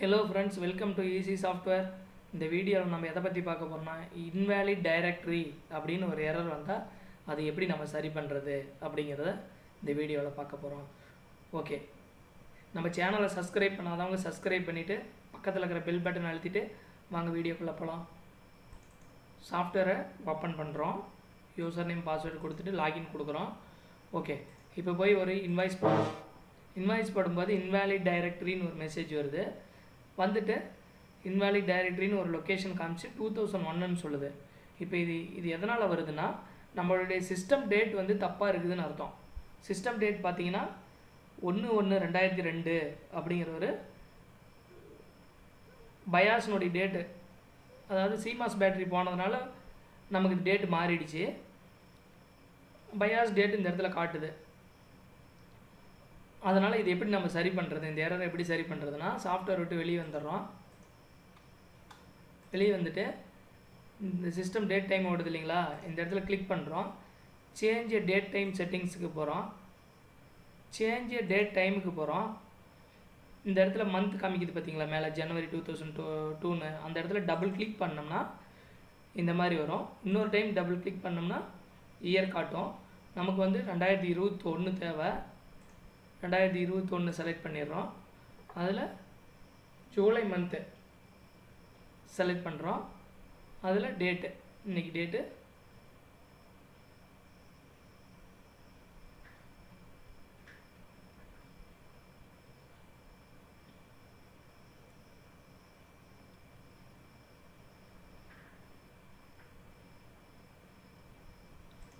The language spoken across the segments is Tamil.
Hello friends, welcome to Easy Software. இந்த வீடியோவில் நம்ம எதை பற்றி பார்க்க போகிறோம்னா இன்வேலிட் டைரக்டரி அப்படின்னு ஒரு எரர் வந்தால் அது எப்படி நம்ம சரி பண்ணுறது அப்படிங்கிறத இந்த வீடியோவில் பார்க்க போகிறோம். ஓகே, நம்ம சேனலை சப்ஸ்கிரைப் பண்ணாதவங்க சப்ஸ்கிரைப் பண்ணிவிட்டு பக்கத்தில் இருக்கிற பெல் பட்டன் அழுத்திட்டு வாங்க வீடியோக்குள்ளே போகலாம். சாஃப்ட்வேரை ஓப்பன் பண்ணுறோம், யூசர் நேம் பாஸ்வேர்டு கொடுத்துட்டு லாகின் கொடுக்குறோம். ஓகே, இப்போ போய் ஒரு இன்வாய்ஸ் போடும்போது இன்வேலிட் டைரக்டரின்னு ஒரு மெசேஜ் வருது. வந்துட்டு இன்வேலிட் டைரக்டரின்னு ஒரு லொக்கேஷன் காமிச்சு 2001ன்னு சொல்லுது. இப்போ இது எதனால் வருதுன்னா நம்மளுடைய சிஸ்டம் டேட் வந்து தப்பாக இருக்குதுன்னு அர்த்தம். சிஸ்டம் டேட் பார்த்தீங்கன்னா 1/1/2002 அப்படிங்கிற ஒரு பயாஸ்னுடைய டேட்டு, அதாவது சிமாஸ் பேட்டரி போனதுனால நமக்கு டேட் மாறிடுச்சு. பயாஸ் டேட் இந்த இடத்துல காட்டுது. அதனால் இது எப்படி நம்ம சரி பண்ணுறது, இந்த எரரை எப்படி சரி பண்ணுறதுனா சாஃப்ட்வேர் விட்டு வெளியே வந்துடுறோம். வெளியே வந்துட்டு இந்த சிஸ்டம் டேட் டைம் ஓடுது இல்லைங்களா, இந்த இடத்துல கிளிக் பண்ணுறோம். சேஞ்ச் டேட் டைம் செட்டிங்ஸுக்கு போகிறோம். சேஞ்ச் டேட் டைமுக்கு போகிறோம். இந்த இடத்துல மந்த் காமிக்குது பார்த்தீங்களா மேலே, ஜனவரி 2002ன்னு. அந்த இடத்துல டபுள் கிளிக் பண்ணோம்னா இந்த மாதிரி வரும். இன்னொரு டைம் டபுள் கிளிக் பண்ணோம்னா இயர் காட்டும். நமக்கு வந்து 2021 தேவை. 2021 செலக்ட் பண்ணிடுறோம். அதில் ஜூலை மந்த்து செலக்ட் பண்ணுறோம். அதில் டேட்டு, இன்றைக்கி date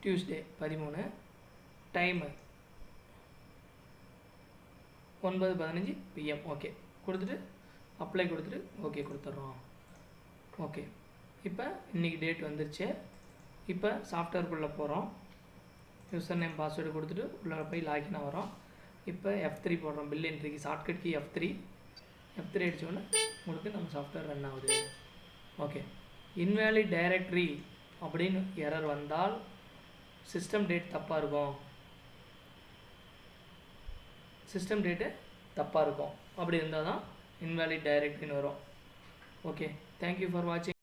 Tuesday 13, time 9:15 PM. Okay கொடுத்துட்டு அப்ளை கொடுத்துட்டு ஓகே கொடுத்துட்றோம். ஓகே, இப்போ இன்றைக்கி டேட் வந்துருச்சு. இப்போ சாஃப்ட்வேர்க்குள்ளே போகிறோம். யூசர் நேம் பாஸ்வேர்டு கொடுத்துட்டு உள்ளே போய் லாகின் ஆகிறோம். இப்போ F3 போடுறோம். பில் என்ட்ரிக்கு ஷார்ட்கட் கீ F3 அடித்தோடனே உங்களுக்கு நம்ம சாஃப்ட்வேர் ரன் ஆகுது. ஓகே, இன்வேலிட் டைரக்டரி அப்படின்னு எரர் வந்தால் சிஸ்டம் டேட் தப்பாக இருக்கும். சிஸ்டம் டேட்டு தப்பாக இருக்கும். அப்படி இருந்தால் தான் இன்வேலிட் டைரக்டரின்னு வரும். ஓகே, தேங்க்யூ ஃபார் வாட்சிங்.